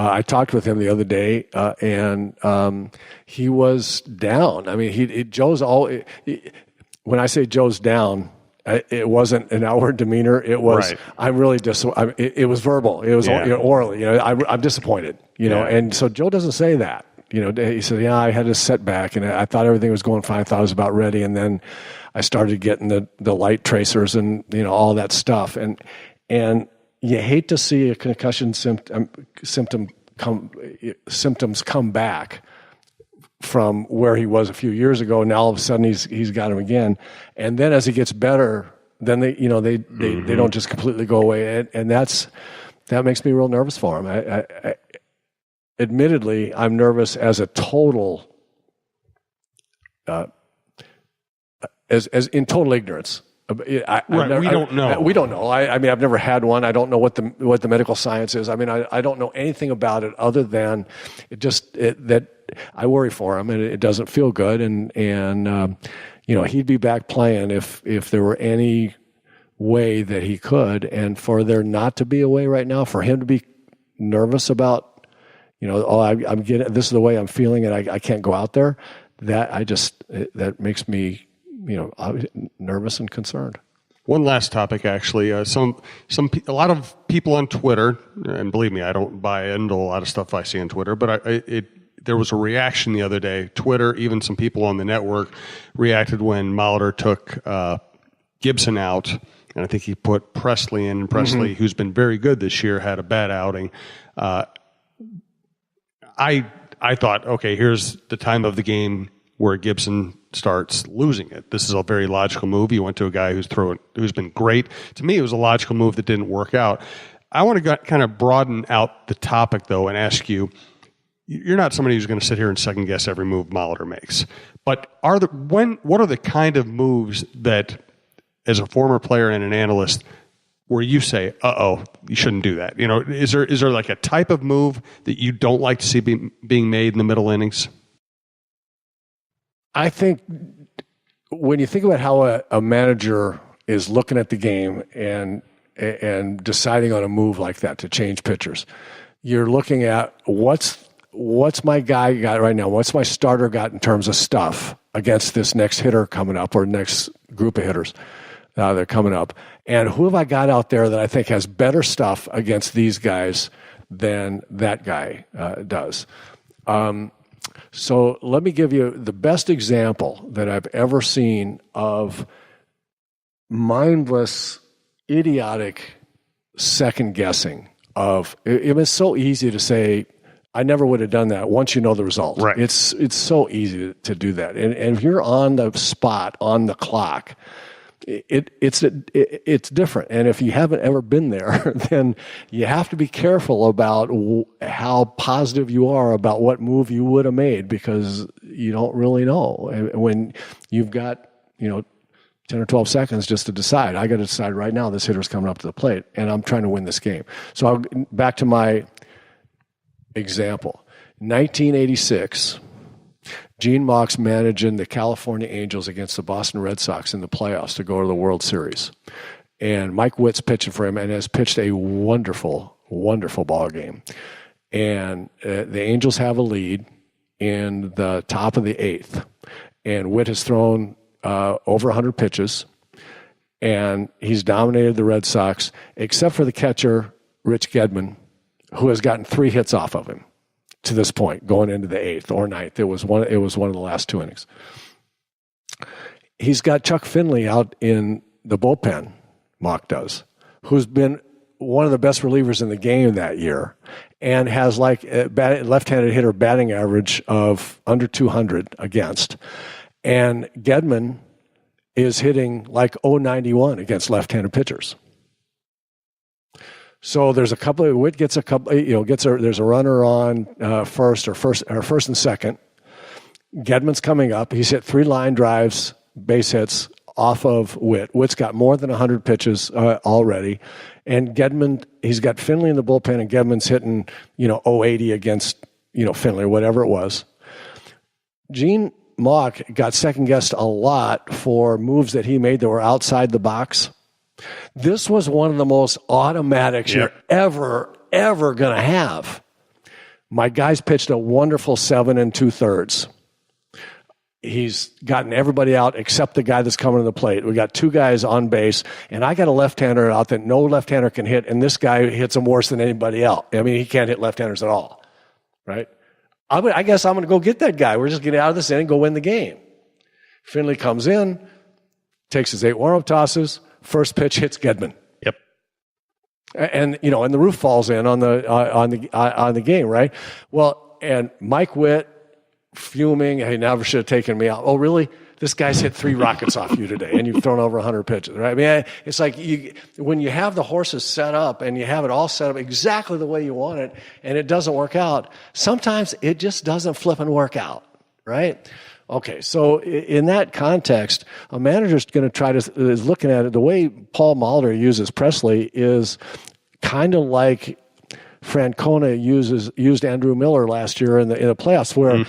I talked with him the other day, and he was down. I mean, Joe's all. When I say Joe's down, it wasn't an outward demeanor. It was I'm really it was verbal. It was orally. I'm disappointed. And so Joe doesn't say that. He said, I had a setback, and I thought everything was going fine. I thought I was about ready, and then I started getting the light tracers and all that stuff, and you hate to see a concussion symptoms come back from where he was a few years ago. Now all of a sudden he's got him again, and then as he gets better, then they don't just completely go away, and that makes me real nervous for him. I admittedly, I'm nervous as a total, as in total ignorance. We don't know. We don't know. I mean, I've never had one. I don't know what the medical science is. I mean, I don't know anything about it other than that I worry for him, and it doesn't feel good. And he'd be back playing if there were any way that he could. And for there not to be a way right now, for him to be nervous about, I'm getting, this is the way I'm feeling, and I can't go out there. That makes me, nervous and concerned. One last topic, actually. A lot of people on Twitter, and believe me, I don't buy into a lot of stuff I see on Twitter, but there was a reaction the other day. Twitter, even some people on the network, reacted when Molitor took Gibson out, and I think he put Presley in. And Presley, who's been very good this year, had a bad outing. I thought, okay, here's the time of the game where Gibson starts losing it. This is a very logical move. You went to a guy who's been great. To me, it was a logical move that didn't work out. I want to kind of broaden out the topic, though, and ask you, you're not somebody who's going to sit here and second guess every move Molitor makes. But what are the kind of moves that, as a former player and an analyst, where you say, you shouldn't do that? Is there like a type of move that you don't like to see being made in the middle innings? I think when you think about how a manager is looking at the game and deciding on a move like that to change pitchers, you're looking at what's my guy got right now? What's my starter got in terms of stuff against this next hitter coming up or next group of hitters that are coming up? And who have I got out there that I think has better stuff against these guys than that guy does? So let me give you the best example that I've ever seen of mindless, idiotic second guessing of it was so easy to say, I never would have done that once you know the result. Right. It's so easy to do that. And if you're on the spot, on the clock, it's different. And if you haven't ever been there, then you have to be careful about how positive you are about what move you would have made, because you don't really know. And when you've got, 10 or 12 seconds just to decide, I got to decide right now this hitter's coming up to the plate and I'm trying to win this game. So back to my example. 1986, Gene Mauch's managing the California Angels against the Boston Red Sox in the playoffs to go to the World Series. And Mike Witt's pitching for him and has pitched a wonderful, wonderful ball game. And the Angels have a lead in the top of the eighth. And Witt has thrown over 100 pitches. And he's dominated the Red Sox, except for the catcher, Rich Gedman, who has gotten 3 hits off of him to this point, going into the 8th or 9th. It was one of the last 2 innings. He's got Chuck Finley out in the bullpen, Mauch does, who's been one of the best relievers in the game that year and has like a left-handed hitter batting average of under 200 against. And Gedman is hitting like .091 against left-handed pitchers. So there's a couple of Witt gets a couple, there's a runner on first and second. Gedman's coming up. He's hit 3 line drives, base hits off of Witt. Witt's got more than 100 pitches already. And Gedman, he's got Finley in the bullpen, and Gedman's hitting, 080 against, Finley, whatever it was. Gene Mauch got second-guessed a lot for moves that he made that were outside the box. This was one of the most automatics you're ever going to have. My guy's pitched a wonderful 7 2/3. He's gotten everybody out except the guy that's coming to the plate. We got 2 guys on base, and I got a left-hander out that no left-hander can hit, and this guy hits him worse than anybody else. I mean, he can't hit left-handers at all, right? I guess I'm going to go get that guy. We're just going to get out of this inning and go win the game. Finley comes in, takes his 8 warm-up tosses, first pitch hits Gedman. Yep. And and the roof falls in on the game, right? Well, and Mike Witt fuming, hey, never should have taken me out. Oh, really? This guy's hit 3 rockets off you today, and you've thrown over 100 pitches, right? I mean, it's like when you have the horses set up and you have it all set up exactly the way you want it, and it doesn't work out, sometimes it just doesn't flip and work out, right? Okay, so in that context, a manager's going to is looking at it, the way Paul Molitor uses Presley is kind of like Francona used Andrew Miller last year in the playoffs, where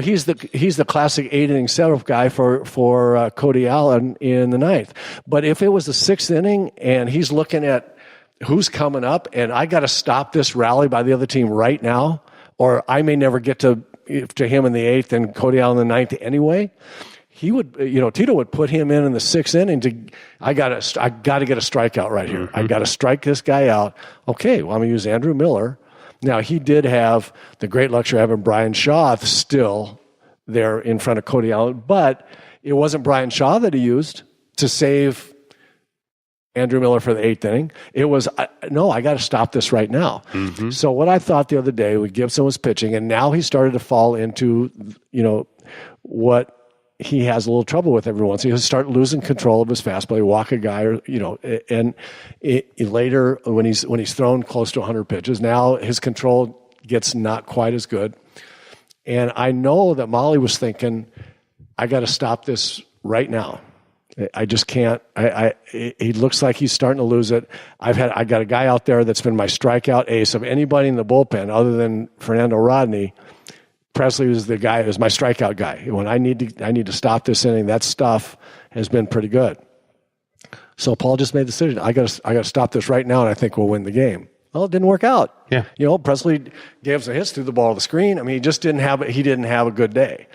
he's the classic 8-inning setup guy for Cody Allen in the 9th. But if it was the 6th inning and he's looking at who's coming up, and I got to stop this rally by the other team right now, or I may never get to him in the 8th and Cody Allen in the 9th anyway, he would, Tito would put him in the 6th inning I got to get a strikeout right here. I got to strike this guy out. Okay, well, I'm going to use Andrew Miller. Now, he did have the great luxury of having Brian Shaw still there in front of Cody Allen, but it wasn't Brian Shaw that he used to save Andrew Miller for the 8th inning. It was, no, I got to stop this right now. Mm-hmm. So what I thought the other day when Gibson was pitching, and now he started to fall into, what he has a little trouble with every once. He'll start losing control of his fastball. He'll walk a guy, and later when he's thrown close to 100 pitches, now his control gets not quite as good. And I know that Molly was thinking, I got to stop this right now. I just can't. He looks like he's starting to lose it. I got a guy out there that's been my strikeout ace of anybody in the bullpen other than Fernando Rodney. Presley was the guy, was my strikeout guy. When I need to stop this inning, that stuff has been pretty good. So Paul just made the decision. I got to stop this right now, and I think we'll win the game. Well, it didn't work out. Yeah. Presley gave some hits through the ball to the screen. I mean, he just didn't have a good day.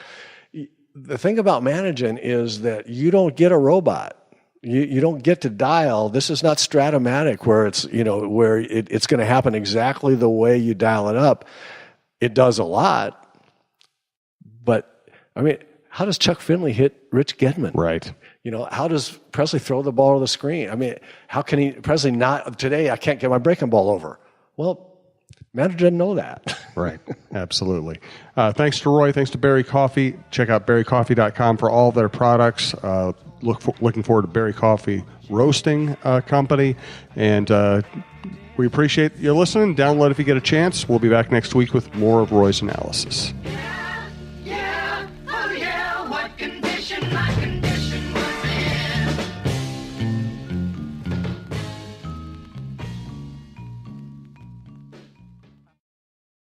The thing about managing is that you don't get a robot. You don't get to dial. This is not Stratomatic where it's it's going to happen exactly the way you dial it up. It does a lot. But, I mean, how does Chuck Finley hit Rich Gedman? Right. How does Presley throw the ball to the screen? I mean, how can Presley not, today I can't get my breaking ball over. Well, manager didn't know that. Right. Absolutely. Thanks to Roy. Thanks to Berry Coffee. Check out berrycoffee.com for all their products. Looking forward to Berry Coffee Roasting Company. And we appreciate you listening. Download if you get a chance. We'll be back next week with more of Roy's analysis.